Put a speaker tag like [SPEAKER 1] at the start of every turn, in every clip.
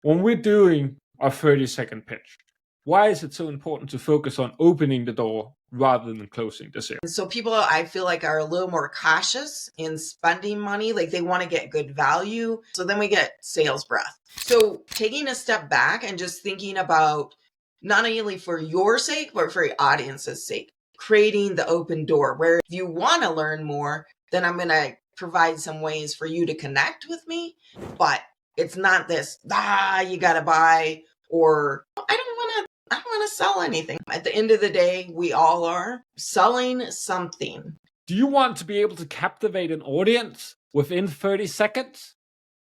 [SPEAKER 1] When we're doing a 30-second pitch, why is it so important to focus on opening the door rather than closing the sale?
[SPEAKER 2] So people, I feel like, are a little more cautious in spending money. Like they want to get good value. So then we get sales breath. So taking a step back and just thinking about not only for your sake, but for your audience's sake, creating the open door where if you want to learn more, then I'm going to provide some ways for you to connect with me. But it's not this, you got to buy, or I don't want to sell anything. At the end of the day, we all are selling something.
[SPEAKER 1] Do you want to be able to captivate an audience within 30 seconds?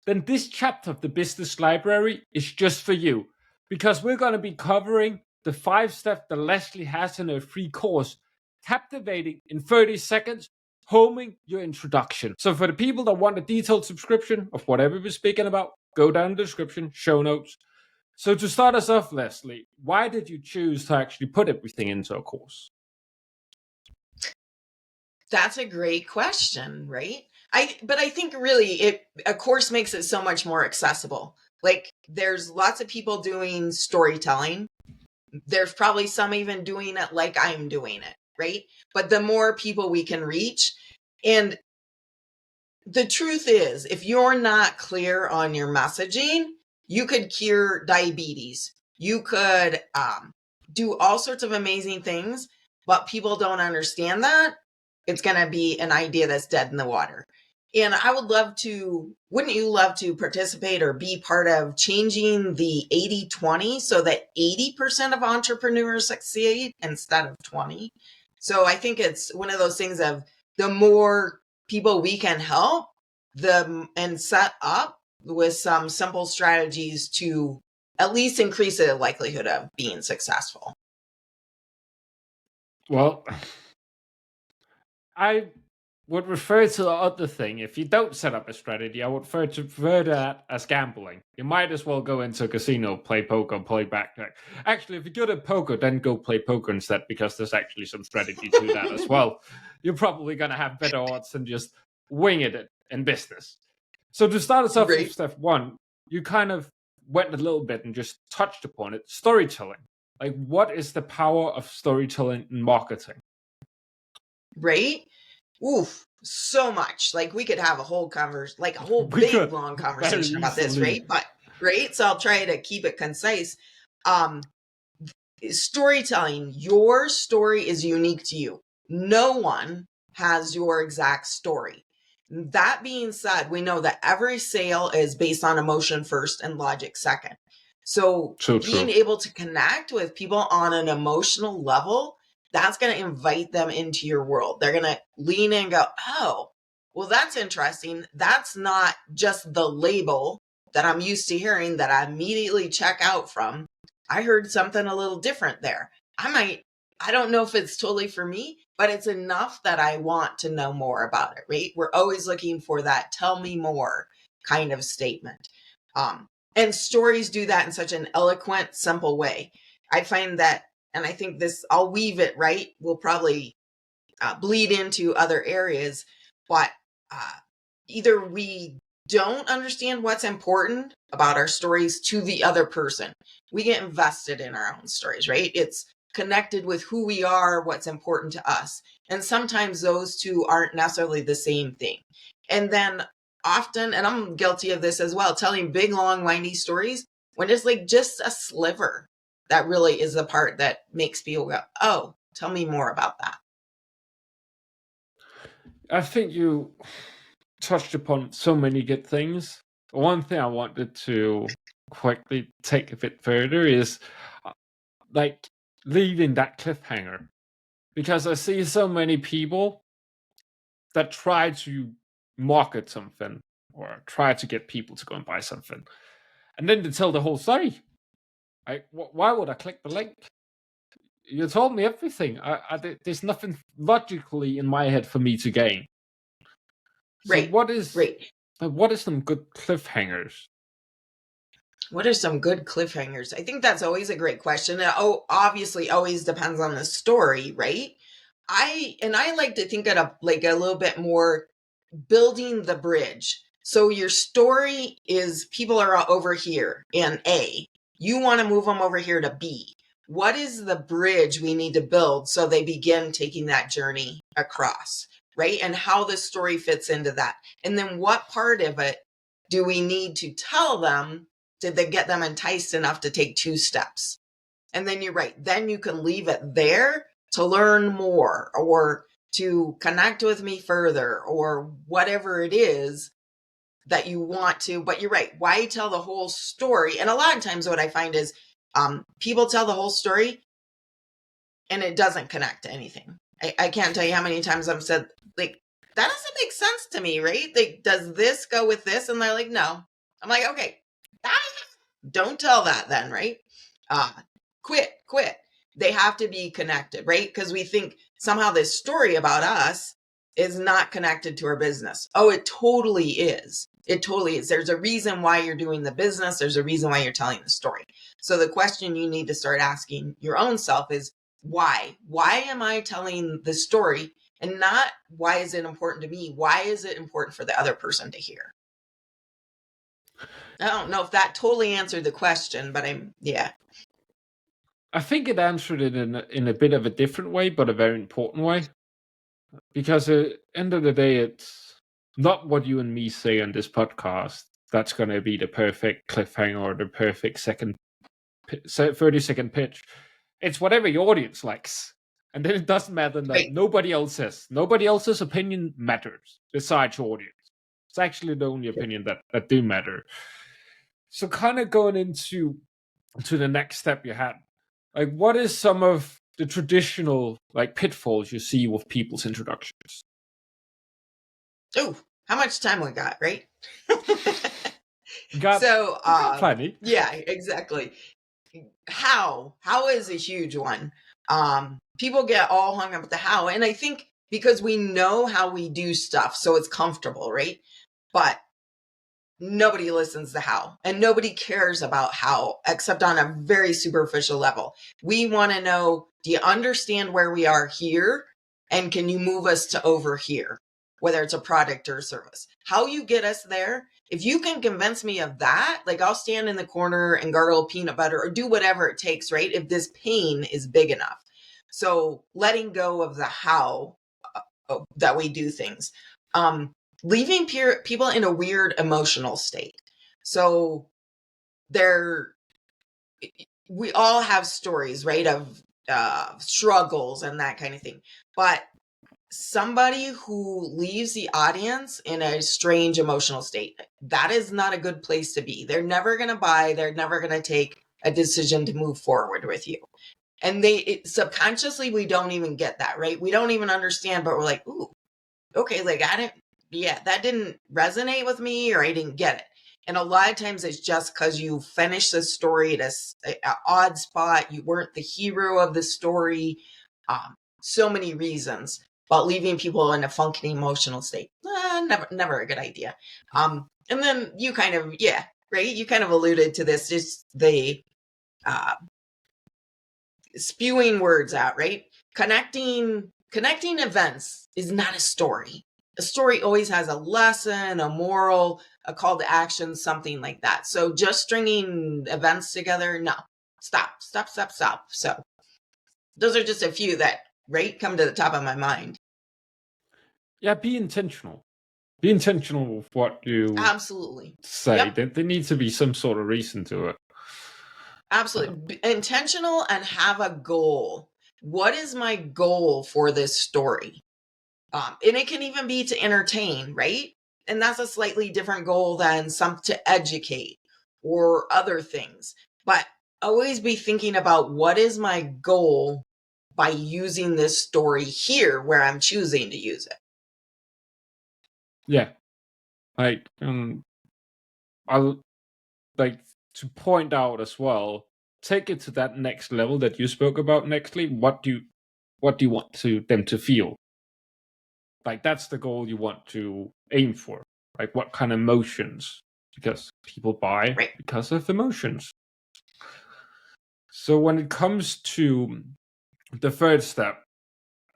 [SPEAKER 1] Then this chapter of the Business Library is just for you, because we're going to be covering the 5 steps that Leslie has in her free course, Captivating in 30 Seconds, homing your introduction. So for the people that want a detailed subscription of whatever we're speaking about, go down in the description, show notes. So to start us off, Leslie, why did you choose to actually put everything into a course?
[SPEAKER 2] That's a great question, right? But I think really a course makes it so much more accessible. Like there's lots of people doing storytelling. There's probably some even doing it like I'm doing it, right? But the more people we can reach, and the truth is, if you're not clear on your messaging, you could cure diabetes. You could do all sorts of amazing things, but people don't understand that. It's going to be an idea that's dead in the water. And I would love to, wouldn't you love to participate or be part of changing the 80-20 so that 80% of entrepreneurs succeed instead of 20? So I think it's one of those things of the more people we can help and set up with some simple strategies to at least increase the likelihood of being successful.
[SPEAKER 1] Well, I would refer to the other thing. If you don't set up a strategy, I would refer to that as gambling. You might as well go into a casino, play poker, play blackjack. Actually, if you're good at poker, then go play poker instead, because there's actually some strategy to that as well. You're probably going to have better odds than just winging it in business. So to start us off with step 1, you kind of went a little bit and just touched upon it. Storytelling. Like, what is the power of storytelling in marketing?
[SPEAKER 2] Right? Oof, so much. Like we could have a whole big long conversation about this, right? So I'll try to keep it concise. Storytelling, your story is unique to you. No one has your exact story. That being said, we know that every sale is based on emotion first and logic second. So being able to connect with people on an emotional level, that's going to invite them into your world. They're going to lean in and go, oh, well, that's interesting. That's not just the label that I'm used to hearing that I immediately check out from. I heard something a little different there. I don't know if it's totally for me, but it's enough that I want to know more about it, right? We're always looking for that tell me more kind of statement. And stories do that in such an eloquent, simple way. I find that, and I think this, I'll weave it, right? We'll probably bleed into other areas, but either we don't understand what's important about our stories to the other person. We get invested in our own stories, right? It's connected with who we are, what's important to us. And sometimes those two aren't necessarily the same thing. And then often, and I'm guilty of this as well, telling big, long, windy stories when it's like just a sliver that really is the part that makes people go, oh, tell me more about that.
[SPEAKER 1] I think you touched upon so many good things. One thing I wanted to quickly take a bit further is like leaving that cliffhanger, because I see so many people that try to market something or try to get people to go and buy something, and then they tell the whole story. Why would I click the link? You told me everything. There's nothing logically in my head for me to gain. So what is some good cliffhangers?
[SPEAKER 2] What are some good cliffhangers? I think that's always a great question. It obviously always depends on the story, right? I like to think of like a little bit more building the bridge. So your story is people are over here in A. You want to move them over here to B. What is the bridge we need to build so they begin taking that journey across, right? And how this story fits into that. And then what part of it do we need to tell them? Did they get them enticed enough to take 2 steps? And then you're right. Then you can leave it there to learn more or to connect with me further or whatever it is that you want to. But you're right. Why tell the whole story? And a lot of times what I find is people tell the whole story and it doesn't connect to anything. I can't tell you how many times I've said, like, that doesn't make sense to me, right? Like, does this go with this? And they're like, no. I'm like, okay, don't tell that then, right? Quit. They have to be connected, right? Because we think somehow this story about us is not connected to our business. Oh, it totally is. It totally is. There's a reason why you're doing the business. There's a reason why you're telling the story. So the question you need to start asking your own self is why? Why am I telling the story? And not why is it important to me? Why is it important for the other person to hear? I don't know if that totally answered the question, but yeah.
[SPEAKER 1] I think it answered it in a bit of a different way, but a very important way. Because at the end of the day, it's not what you and me say on this podcast that's going to be the perfect cliffhanger or the perfect 30-second pitch. It's whatever your audience likes. And then it doesn't matter that
[SPEAKER 2] Right.
[SPEAKER 1] nobody else's opinion matters besides your audience. It's actually the only opinion that do matter. So kind of going into the next step you had, like what is some of the traditional like pitfalls you see with people's introductions?
[SPEAKER 2] Oh, how much time we got, right?
[SPEAKER 1] Got plenty.
[SPEAKER 2] Yeah, exactly. How is a huge one. People get all hung up with the how, and I think because we know how we do stuff, so it's comfortable, right? But nobody listens to how, and nobody cares about how except on a very superficial level. We want to know, do you understand where we are here, and can you move us to over here, whether it's a product or a service? How you get us there, if you can convince me of that, like I'll stand in the corner and gargle peanut butter or do whatever it takes, right? If this pain is big enough. So letting go of the how that we do things. Leaving people in a weird emotional state. So we all have stories, right, of struggles and that kind of thing. But somebody who leaves the audience in a strange emotional state, that is not a good place to be. They're never going to buy. They're never going to take a decision to move forward with you. And subconsciously, we don't even get that, right? We don't even understand, but we're like, ooh, okay, like that didn't resonate with me, or I didn't get it. And a lot of times it's just because you finished the story at an odd spot. You weren't the hero of the story. So many reasons, but leaving people in a funky emotional state, never a good idea. And then you kind of, right? You kind of alluded to this, just the spewing words out, right? Connecting events is not a story. A story always has a lesson, a moral, a call to action, something like that. So just stringing events together, no. Stop. So those are just a few that, right, come to the top of my mind.
[SPEAKER 1] Yeah, be intentional. Be intentional with what you
[SPEAKER 2] absolutely
[SPEAKER 1] say.
[SPEAKER 2] Yep.
[SPEAKER 1] There needs to be some sort of reason to it.
[SPEAKER 2] Absolutely. Intentional and have a goal. What is my goal for this story? And it can even be to entertain, right? And that's a slightly different goal than some to educate or other things. But always be thinking about, what is my goal by using this story here where I'm choosing to use it.
[SPEAKER 1] Yeah. Like, I'll like to point out as well, take it to that next level that you spoke about, Nextly. What do you want them to feel? Like, that's the goal you want to aim for. Like, what kind of emotions? Because people buy because of emotions. So when it comes to the third step,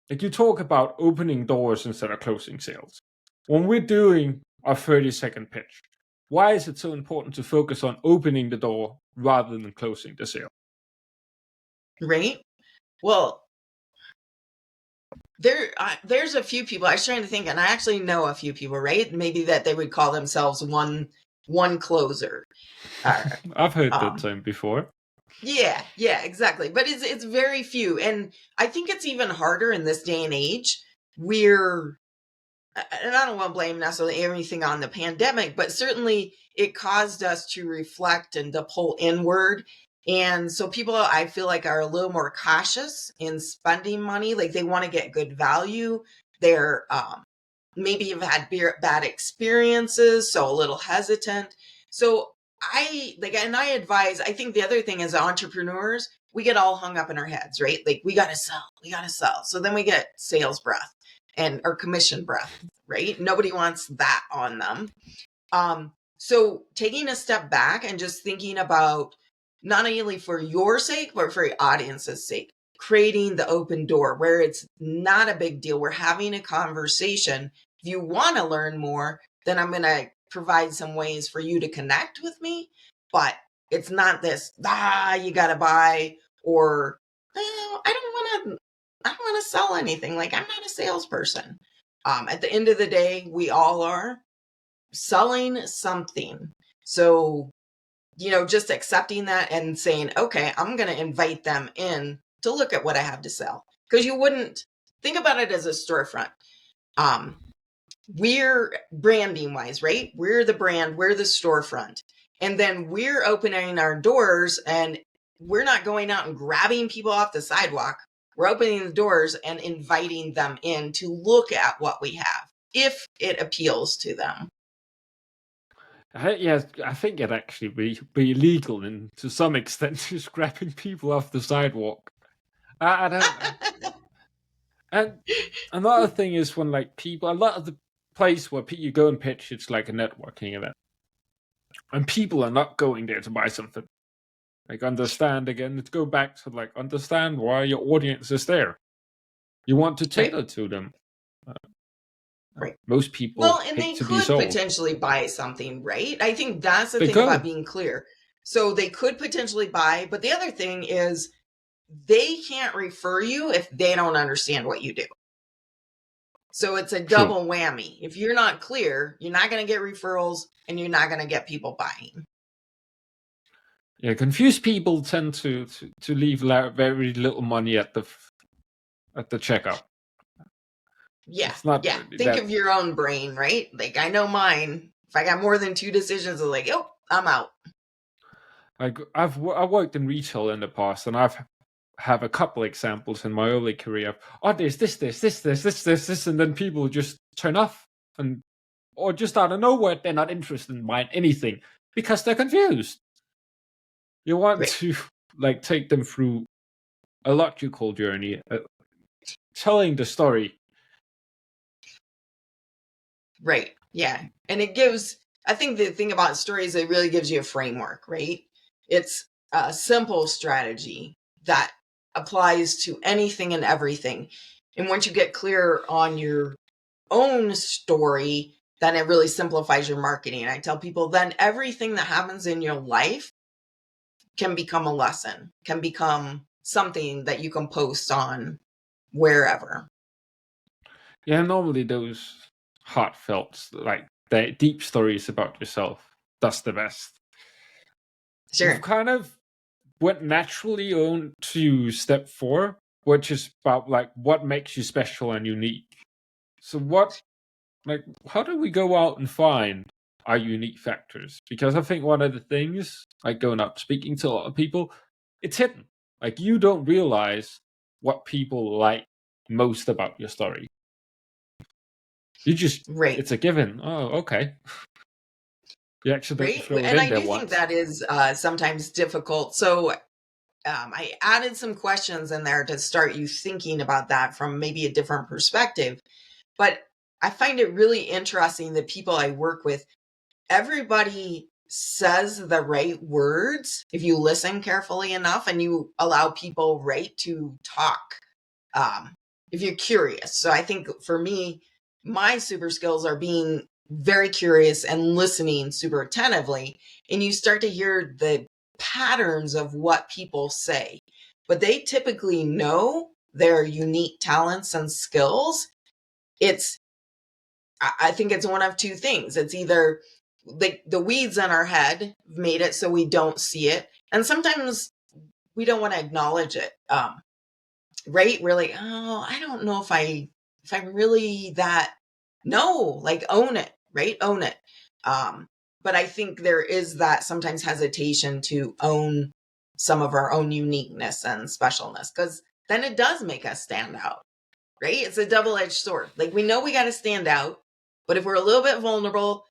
[SPEAKER 1] like you talk about opening doors instead of closing sales. When we're doing a 30-second pitch. Why is it so important to focus on opening the door rather than closing the sale?
[SPEAKER 2] Right? Well, there's a few people. I was trying to think, and I actually know a few people, right? Maybe that they would call themselves one closer.
[SPEAKER 1] I've heard that term before.
[SPEAKER 2] Yeah, exactly. But it's very few, and I think it's even harder in this day and age. And I don't want to blame necessarily everything on the pandemic, but certainly it caused us to reflect and to pull inward. And so people, I feel like, are a little more cautious in spending money. Like they want to get good value. They're maybe have had bad experiences, so a little hesitant. So I advise, I think the other thing is entrepreneurs, we get all hung up in our heads, right? Like we got to sell. So then we get sales breath or commission breath, right? Nobody wants that on them. So taking a step back and just thinking about not only for your sake, but for your audience's sake, creating the open door where it's not a big deal. We're having a conversation. If you want to learn more, then I'm going to provide some ways for you to connect with me, but it's not this, you got to buy, or I don't want to sell anything. Like I'm not a salesperson. At the end of the day, we all are selling something. So, just accepting that and saying, okay, I'm going to invite them in to look at what I have to sell. Because you wouldn't think about it as a storefront. We're branding wise, right? We're the brand, we're the storefront. And then we're opening our doors and we're not going out and grabbing people off the sidewalk. We're opening the doors and inviting them in to look at what we have, if it appeals to them.
[SPEAKER 1] Yeah, I think it'd actually be illegal and to some extent just grabbing people off the sidewalk. I don't. And another thing is when a lot of the place where you go and pitch, it's like a networking event, and people are not going there to buy something. Understand again. Let's go back to understand why your audience is there. You want to tailor to them.
[SPEAKER 2] Right.
[SPEAKER 1] Most people
[SPEAKER 2] and they
[SPEAKER 1] hate to be
[SPEAKER 2] could
[SPEAKER 1] sold.
[SPEAKER 2] potentially buy something, right? I think that's the thing about being clear. So they could potentially buy, but the other thing is they can't refer you if they don't understand what you do. So it's a double whammy. If you're not clear, you're not going to get referrals and you're not going to get people buying.
[SPEAKER 1] Yeah, confused people tend to leave very little money at the checkout.
[SPEAKER 2] Yeah,
[SPEAKER 1] it's not
[SPEAKER 2] Think of your own brain, right? Like I know mine. If I got more than 2 decisions, I'm like, oh, I'm out.
[SPEAKER 1] I've worked in retail in the past, and I've have a couple examples in my early career. There's this, and then people just turn off, or just out of nowhere they're not interested in buying anything because they're confused. You want to take them through a logical journey, telling the story.
[SPEAKER 2] Right. Yeah. And it gives, I think the thing about stories, it really gives you a framework, right? It's a simple strategy that applies to anything and everything. And once you get clear on your own story, then it really simplifies your marketing. And I tell people then everything that happens in your life can become a lesson, can become something that you can post on wherever.
[SPEAKER 1] Yeah, normally those heartfelt, the deep stories about yourself, that's the best.
[SPEAKER 2] Sure.
[SPEAKER 1] You've kind of went naturally on to step 4, which is about what makes you special and unique. So how do we go out and find our unique factors? Because I think one of the things, going out speaking to a lot of people, it's hidden. You don't realize what people like most about your story. You just, it's a given. Oh, okay. You actually throw it in there once.
[SPEAKER 2] And I do think that is sometimes difficult. So I added some questions in there to start you thinking about that from maybe a different perspective. But I find it really interesting that people I work with, everybody says the right words if you listen carefully enough and you allow people to talk if you're curious. So I think for me, my super skills are being very curious and listening super attentively, and you start to hear the patterns of what people say. But they typically know their unique talents and skills. I think it's one of two things. It's either the weeds in our head made it so we don't see it, and sometimes we don't want to acknowledge it. Right? We're like, oh, I don't know if I'm really that. No, like own it, right? Own it. But I think there is that sometimes hesitation to own some of our own uniqueness and specialness, because then it does make us stand out, right? It's a double-edged sword. Like, we know we got to stand out, but if we're a little bit vulnerable,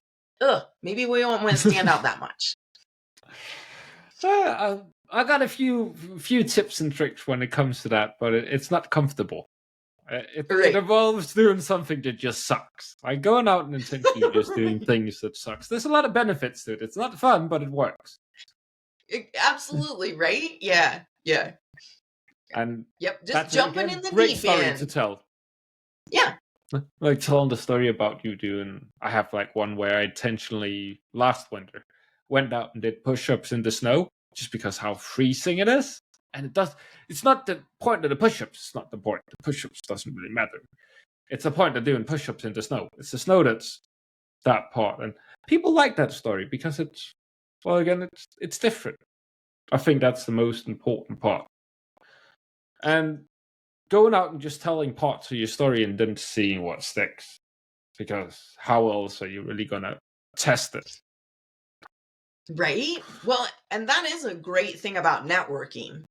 [SPEAKER 2] maybe we don't want to stand out that much.
[SPEAKER 1] I got a few tips and tricks when it comes to that, but it's not comfortable. It involves doing something that just sucks. Like going out and intentionally just doing things that sucks. There's a lot of benefits to it. It's not fun, but it works.
[SPEAKER 2] Absolutely, right? Yeah.
[SPEAKER 1] And
[SPEAKER 2] yep, just
[SPEAKER 1] that's
[SPEAKER 2] jumping in the
[SPEAKER 1] great
[SPEAKER 2] deep
[SPEAKER 1] story
[SPEAKER 2] end
[SPEAKER 1] to tell.
[SPEAKER 2] Yeah.
[SPEAKER 1] Like telling the story about you doing. I have like one where I intentionally last winter went out and did push-ups in the snow just because how freezing it is. And it's not the point of the push-ups. It's not the point. The push-ups doesn't really matter. It's the point of doing push-ups in the snow. It's the snow that's that part. And people like that story because it's different. I think that's the most important part. And going out and just telling parts of your story and then seeing what sticks. Because how else are you really going to test it?
[SPEAKER 2] Right? Well, and that is a great thing about networking,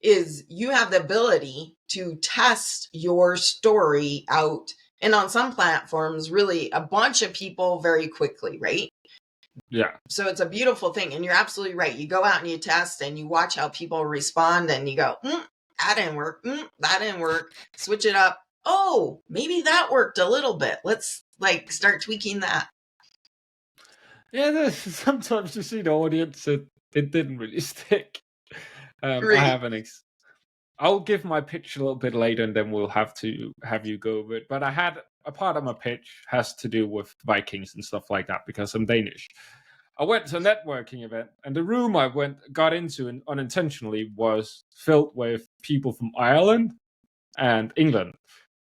[SPEAKER 2] is you have the ability to test your story out, and on some platforms, really a bunch of people very quickly, right?
[SPEAKER 1] Yeah.
[SPEAKER 2] So it's a beautiful thing. And you're absolutely right. You go out and you test and you watch how people respond and you go, that didn't work. That didn't work. Switch it up. Oh, maybe that worked a little bit. Let's start tweaking that.
[SPEAKER 1] Yeah, sometimes you see the audience, it didn't really stick.
[SPEAKER 2] Right.
[SPEAKER 1] I have I'll give my pitch a little bit later and then we'll have you go over it. But I had a part of my pitch has to do with Vikings and stuff like that because I'm Danish. I went to a networking event and the room I got into and unintentionally was filled with people from Ireland and England.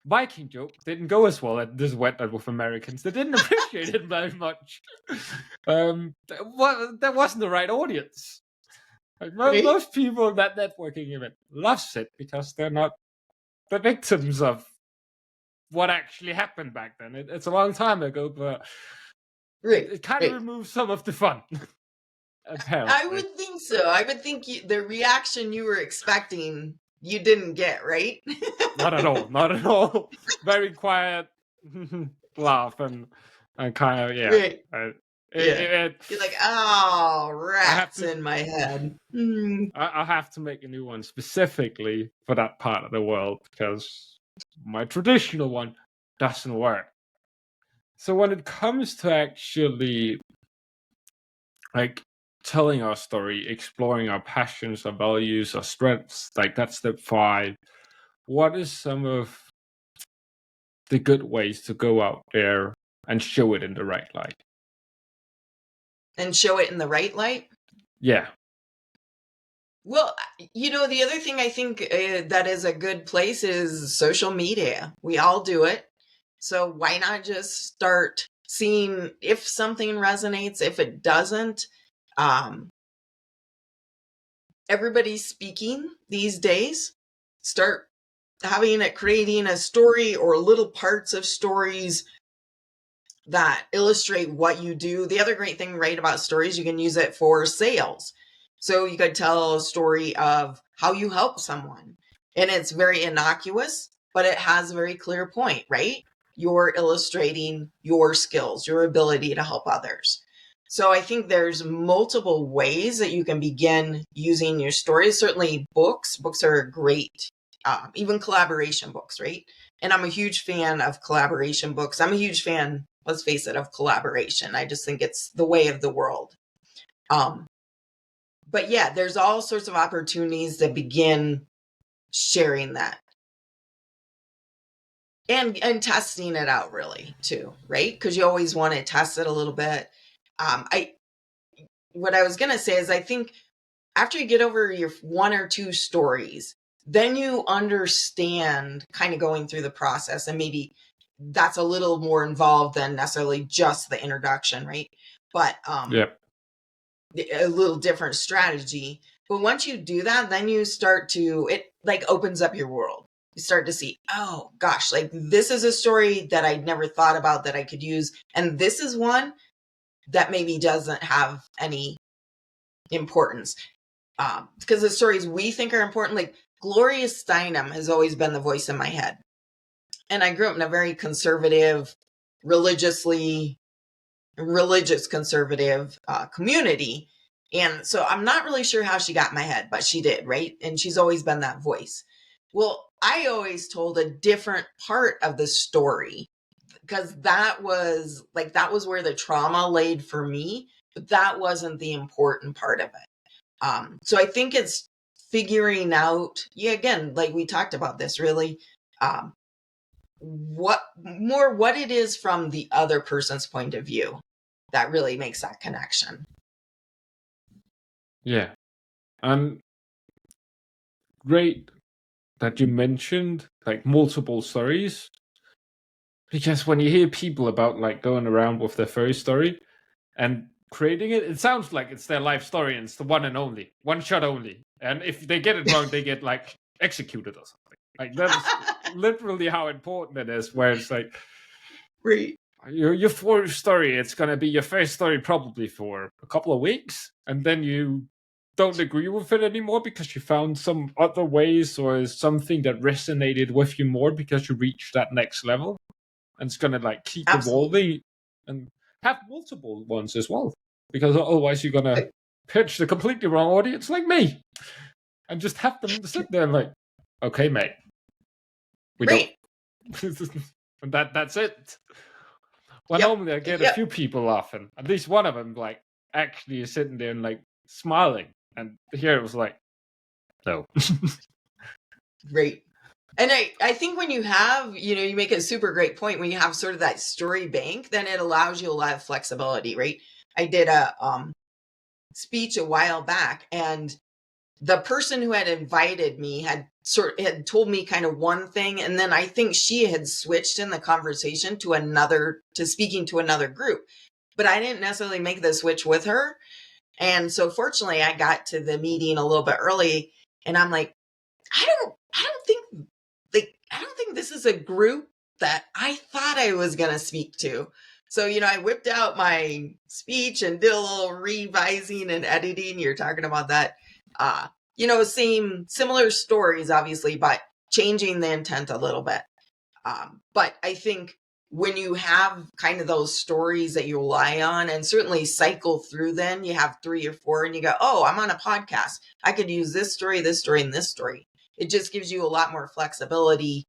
[SPEAKER 1] Viking joke didn't go as well at this wedding with Americans. They didn't appreciate it very much. That wasn't the right audience. Like, most people at that networking event loves it because they're not the victims of what actually happened back then. It's a long time ago, but it kind of removes some of the fun. Apparently.
[SPEAKER 2] I would think so. I would think the reaction you were expecting, you didn't get, right?
[SPEAKER 1] Not at all. Not at all. Very quiet laugh and kind of, yeah.
[SPEAKER 2] Right. You're like, oh, rats in my head.
[SPEAKER 1] I have to make a new one specifically for that part of the world because my traditional one doesn't work. So when it comes to actually like telling our story, exploring our passions, our values, our strengths, like that's step 5. What is some of the good ways to go out there and show it in the right light?
[SPEAKER 2] And show it in the right light?
[SPEAKER 1] Yeah.
[SPEAKER 2] Well, the other thing I think that is a good place is social media. We all do it. So why not just start seeing if something resonates, if it doesn't? Everybody's speaking these days. Start creating a story or little parts of stories that illustrate what you do. The other great thing, right, about stories, you can use it for sales. So you could tell a story of how you help someone, and it's very innocuous, but it has a very clear point, right? You're illustrating your skills, your ability to help others. So I think there's multiple ways that you can begin using your stories. Certainly books are great, even collaboration books, right? And I'm a huge fan of collaboration books. I'm a huge fan, let's face it, of collaboration. I just think it's the way of the world. But yeah, there's all sorts of opportunities to begin sharing that. and testing it out really too, right? Because you always want to test it a little bit. I what I was gonna say is I think after you get over your one or two stories, then you understand kind of going through the process, and maybe that's a little more involved than necessarily just the introduction, right? But
[SPEAKER 1] Yep.
[SPEAKER 2] a little different strategy. But once you do that, then you start to, it like opens up your world. You start to see, oh gosh, like this is a story that I'd never thought about that I could use. And this is one that maybe doesn't have any importance. Because the stories we think are important, like Gloria Steinem has always been the voice in my head. And I grew up in a very conservative, religious conservative community. And so I'm not really sure how she got in my head, but she did, right? And she's always been that voice. Well, I always told a different part of the story because that was where the trauma laid for me, but that wasn't the important part of it. So I think it's figuring out, yeah, again, like we talked about this really, what it is from the other person's point of view that really makes that connection.
[SPEAKER 1] Yeah. Great that you mentioned like multiple stories. Because when you hear people about like going around with their first story and creating it, it sounds like it's their life story and it's the one and only, one shot only. And if they get it wrong, they get like executed or something. Like that's literally how important it is, where it's like
[SPEAKER 2] Right.
[SPEAKER 1] your first story, it's gonna be your first story probably for a couple of weeks, and then you don't agree with it anymore because you found some other ways or something that resonated with you more because you reached that next level. And it's gonna like keep evolving and have multiple ones as well. Because otherwise you're gonna pitch the completely wrong audience like me. And just have them sit there and like, okay, mate. We don't and that's it. Well, normally I get a few people laughing. At least one of them like actually is sitting there and like smiling. And here it was like, no.
[SPEAKER 2] Great. And I think when you have, you make a super great point. When you have sort of that story bank, then it allows you a lot of flexibility, right? I did a speech a while back, and the person who had invited me had told me kind of one thing, and then I think she had switched in the conversation to speaking to another group. But I didn't necessarily make the switch with her. And so fortunately I got to the meeting a little bit early, and I'm like, I don't think this is a group that I thought I was going to speak to. So, I whipped out my speech and did a little revising and editing. You're talking about that. Similar stories, obviously, but changing the intent a little bit. But I think when you have kind of those stories that you rely on and certainly cycle through, then you have 3 or 4 and you go, oh, I'm on a podcast. I could use this story, and this story. It just gives you a lot more flexibility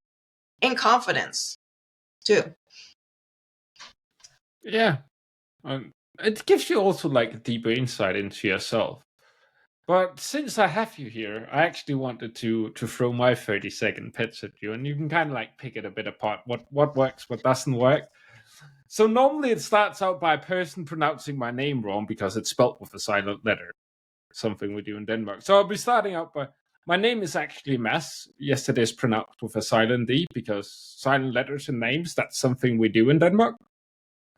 [SPEAKER 2] and confidence too.
[SPEAKER 1] Yeah. It gives you also like a deeper insight into yourself. But since I have you here, I actually wanted to throw my 30-second pitch at you, and you can kind of like pick it a bit apart. What works, what doesn't work. So normally it starts out by a person pronouncing my name wrong because it's spelled with a silent letter. Something we do in Denmark. So I'll be starting out by, my name is actually Mads. Yes, it is pronounced with a silent D because silent letters in names, that's something we do in Denmark.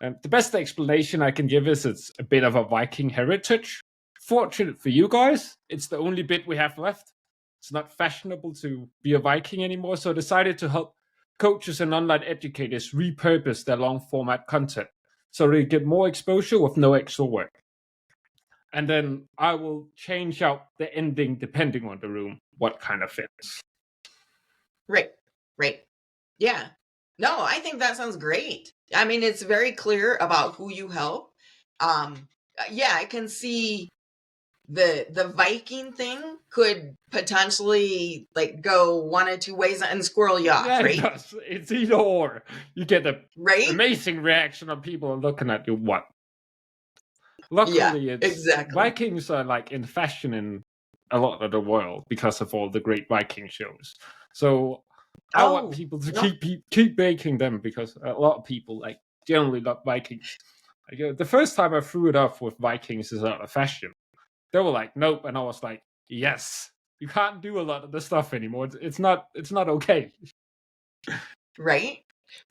[SPEAKER 1] And the best explanation I can give is it's a bit of a Viking heritage. Fortunate for you guys, it's the only bit we have left. It's not fashionable to be a Viking anymore, so I decided to help coaches and online educators repurpose their long format content so they get more exposure with no extra work. And then I will change out the ending depending on the room, what kind of fits.
[SPEAKER 2] Right. Yeah. No, I think that sounds great. I mean, it's very clear about who you help. Yeah, I can see the Viking thing could potentially like go one or two ways and squirrel you off, right?
[SPEAKER 1] It does. It's either or. You get an amazing reaction of people looking at you. What? Luckily,
[SPEAKER 2] exactly.
[SPEAKER 1] Vikings are like in fashion in a lot of the world because of all the great Viking shows. So I want
[SPEAKER 2] Oh,
[SPEAKER 1] people to
[SPEAKER 2] no.
[SPEAKER 1] keep making them because a lot of people like generally love Vikings. Like, the first time I threw it up with Vikings is out of fashion. They were like, nope, and I was like, yes, you can't do a lot of the stuff anymore. It's not okay.
[SPEAKER 2] Right.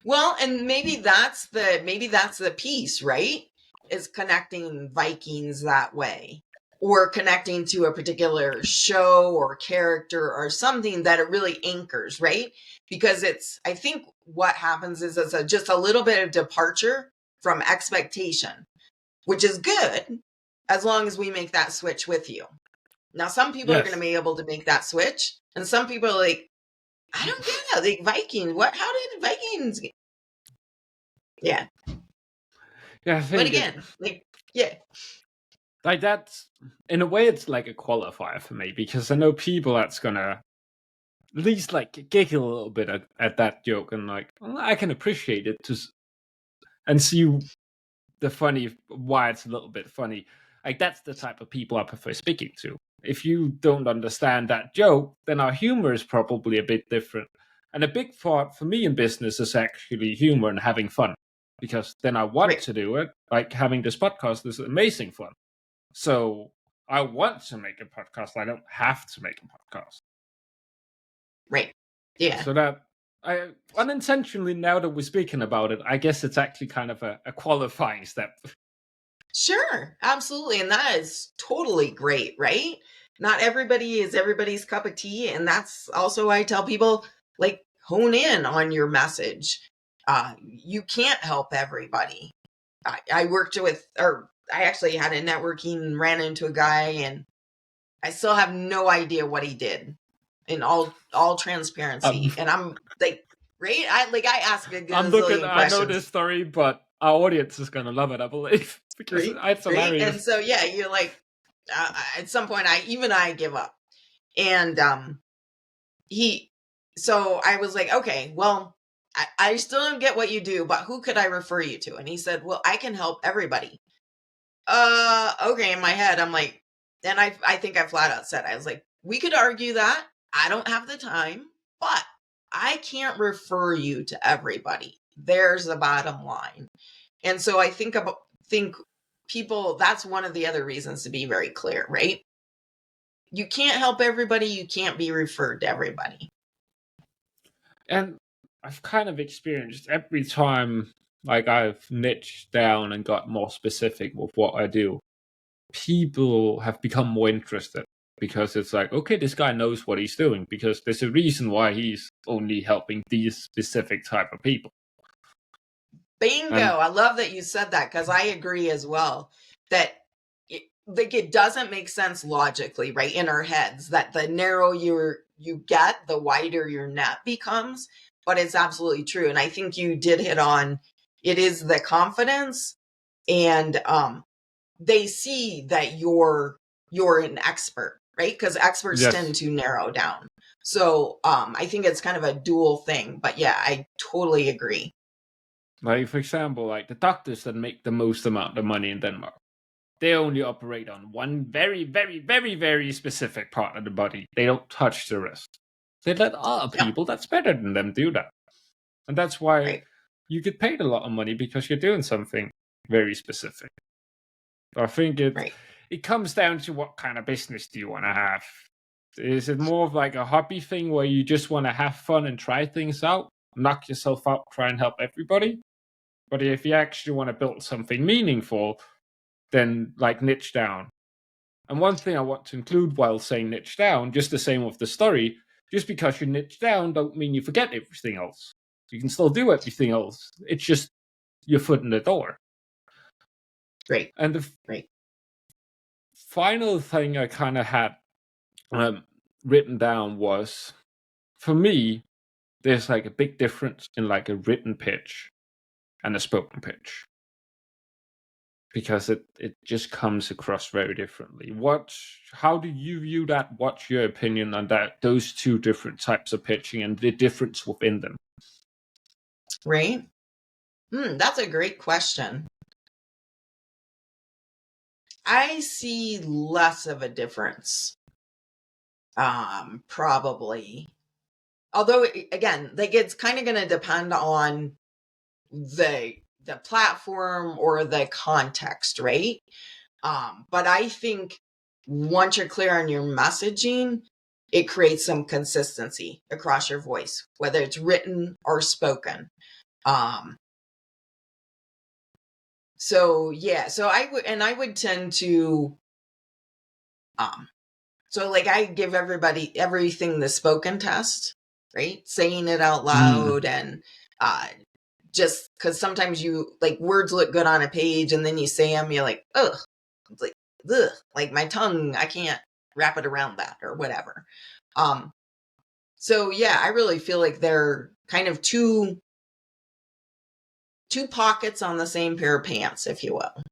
[SPEAKER 2] Well, and maybe that's the piece, right? Is connecting Vikings that way, or connecting to a particular show or character or something that it really anchors, right? Because I think what happens is it's just a little bit of departure from expectation, which is good as long as we make that switch with you. Now, some people are going to
[SPEAKER 1] Yes.
[SPEAKER 2] be able to make that switch, and some people are like, I don't get it. Like Vikings, what? How did Vikings? Yeah,
[SPEAKER 1] Yeah, I
[SPEAKER 2] but
[SPEAKER 1] think it
[SPEAKER 2] again, like, yeah,
[SPEAKER 1] like that's in a way it's like a qualifier for me because I know people that's gonna at least like giggle a little bit at that joke and like well, I can appreciate it and see the funny why it's a little bit funny. Like that's the type of people I prefer speaking to. If you don't understand that joke, then our humor is probably a bit different. And a big part for me in business is actually humor and having fun. Because then I want
[SPEAKER 2] right,
[SPEAKER 1] to do it. Like having this podcast is amazing fun. So I want to make a podcast. I don't have to make a podcast.
[SPEAKER 2] right, yeah,
[SPEAKER 1] So that I unintentionally now that we're speaking about it, I guess it's actually kind of a qualifying step.
[SPEAKER 2] sure, absolutely, and that is totally great, right? Not everybody is everybody's cup of tea, and that's also why I tell people like hone in on your message. You can't help everybody. I worked with, or I actually had a networking, ran into a guy, and I still have no idea what he did in all
[SPEAKER 1] Um,
[SPEAKER 2] transparency. And I'm like, right? I ask a
[SPEAKER 1] I'm looking.
[SPEAKER 2] gazillion
[SPEAKER 1] I know
[SPEAKER 2] questions,
[SPEAKER 1] this story, but our audience is gonna love it, I believe, because
[SPEAKER 2] right?
[SPEAKER 1] it's
[SPEAKER 2] Right. And
[SPEAKER 1] hilarious.
[SPEAKER 2] so, yeah, you're like, at some point, I give up. And he, so I was like, okay, well, I still don't get what you do, but who could I refer you to? And he said, well, I can help everybody. Okay. In my head, I'm like, and I think I flat out said, I was like, we could argue that. I don't have the time, but I can't refer you to everybody. There's the bottom line. And so I think people, that's one of the other reasons to be very clear, right? You can't help everybody, you can't be referred to everybody.
[SPEAKER 1] And I've kind of experienced every time, like I've niched down and got more specific with what I do. People have become more interested because it's like, okay, this guy knows what he's doing because there's a reason why he's only helping these specific type of people.
[SPEAKER 2] Bingo.
[SPEAKER 1] And
[SPEAKER 2] I love that you said that because I agree as well that it doesn't make sense logically, right? In our heads that the narrow you get, the wider your net becomes, but it's absolutely true. And I think you did hit on it is the confidence and they see that you're an expert, right? Because experts tend
[SPEAKER 1] yes,
[SPEAKER 2] to narrow down. So I think it's kind of a dual thing. But yeah, I totally agree.
[SPEAKER 1] like for example, like the doctors that make the most amount of money in Denmark, they only operate on one very, very, very, very specific part of the body. They don't touch the rest. They let other
[SPEAKER 2] Yeah,
[SPEAKER 1] people that's better than them do that. And that's why
[SPEAKER 2] right,
[SPEAKER 1] you get paid a lot of money because you're doing something very specific. I think
[SPEAKER 2] right.
[SPEAKER 1] it comes down to what kind of business do you want to have. Is it more of like a hobby thing where you just want to have fun and try things out, knock yourself out, try and help everybody? But if you actually want to build something meaningful, then like niche down. And one thing I want to include while saying niche down, just the same with the story, just because you niche down don't mean you forget everything else. You can still do everything else. It's just your foot in the door.
[SPEAKER 2] Great,
[SPEAKER 1] And the
[SPEAKER 2] great.
[SPEAKER 1] final thing I kind of had written down was, for me, there's like a big difference in like a written pitch and a spoken pitch because it just comes across very differently. How do you view that? What's your opinion on that? Those two different types of pitching and the difference within them.
[SPEAKER 2] Right? That's a great question. I see less of a difference, probably. although again, like it's kind of going to depend on the platform or the context, right? But I think once you're clear on your messaging, it creates some consistency across your voice, whether it's written or spoken. So yeah, so I would tend to, so like I give everybody everything the spoken test, right? Saying it out loud and just because sometimes you like words look good on a page and then you say them, you're like, ugh, it's like, ugh, like my tongue, I can't wrap it around that or whatever. So yeah, I really feel like they're kind of two pockets on the same pair of pants, if you will.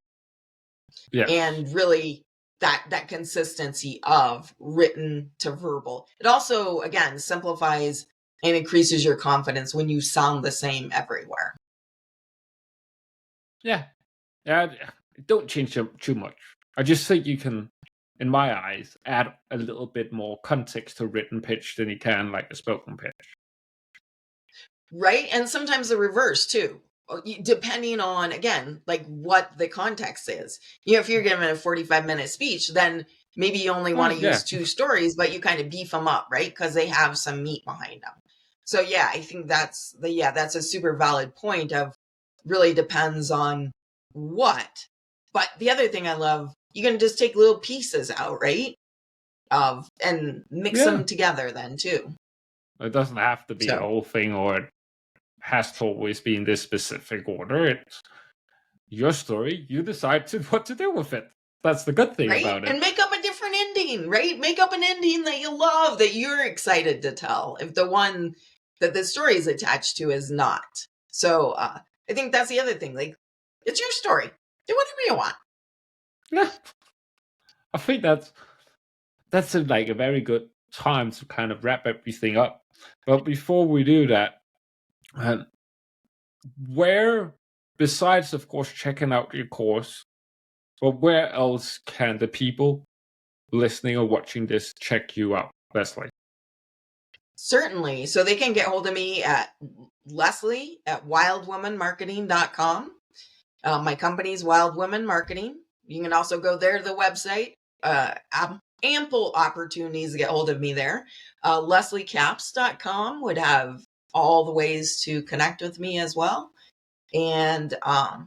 [SPEAKER 1] Yeah.
[SPEAKER 2] And really that consistency of written to verbal. It also, again, simplifies and increases your confidence when you sound the same everywhere.
[SPEAKER 1] Yeah. Don't change them too much. I just think you can, in my eyes, add a little bit more context to written pitch than you can like a spoken pitch.
[SPEAKER 2] Right? And sometimes the reverse too, depending on, again, like what the context is. If you're giving a 45-minute speech, then maybe you only want to use 2 stories, but you kind of beef them up, right? Because they have some meat behind them. So yeah, I think that's a super valid point of really depends on what. But the other thing I love, you can just take little pieces out, right? And mix them together then too.
[SPEAKER 1] It doesn't have to be the whole thing, or it has to always be in this specific order. It's your story. You decide what to do with it. That's the good thing about it.
[SPEAKER 2] And make up a different ending, right? Make up an ending that you love, that you're excited to tell, if the one that the story is attached to is not. So I think that's the other thing. Like, it's your story. Do whatever you want.
[SPEAKER 1] Yeah. I think that's a very good time to kind of wrap everything up. But before we do that, where, besides, of course, checking out your course, but where else can the people listening or watching this check you out, Leslie?
[SPEAKER 2] Certainly. So they can get hold of me at Leslie at wildwomanmarketing.com. My company's Wild Woman Marketing. You can also go there to the website. Ample opportunities to get hold of me there. LeslieCaps.com would have all the ways to connect with me as well. And I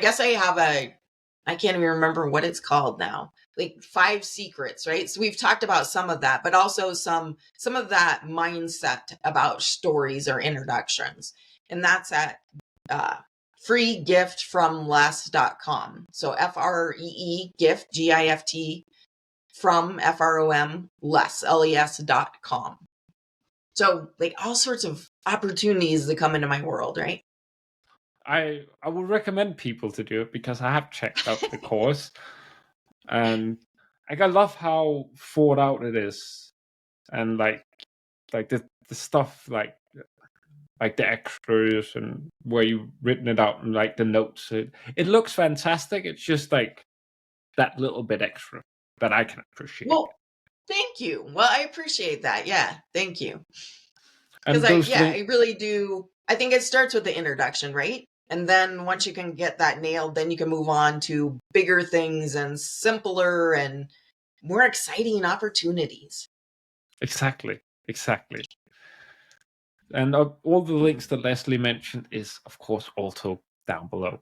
[SPEAKER 2] guess I have I can't even remember what it's called now, like 5 secrets, right? So we've talked about some of that, but also some of that mindset about stories or introductions. And that's at freegiftfromles.com. So FREE gift, GIFT, from FROM les.com. So like all sorts of opportunities to come into my world, right?
[SPEAKER 1] I would recommend people to do it because I have checked out the course, and I love how thought out it is, and like the stuff like the extras and where you've written it out and like the notes. It looks fantastic. It's just like that little bit extra that I can appreciate.
[SPEAKER 2] Well, thank you. Well, I appreciate that. Yeah, thank you.
[SPEAKER 1] And
[SPEAKER 2] Because I really do. I think it starts with the introduction, right? And then once you can get that nailed, then you can move on to bigger things and simpler and more exciting opportunities.
[SPEAKER 1] Exactly. And all the links that Leslie mentioned is, of course, also down below.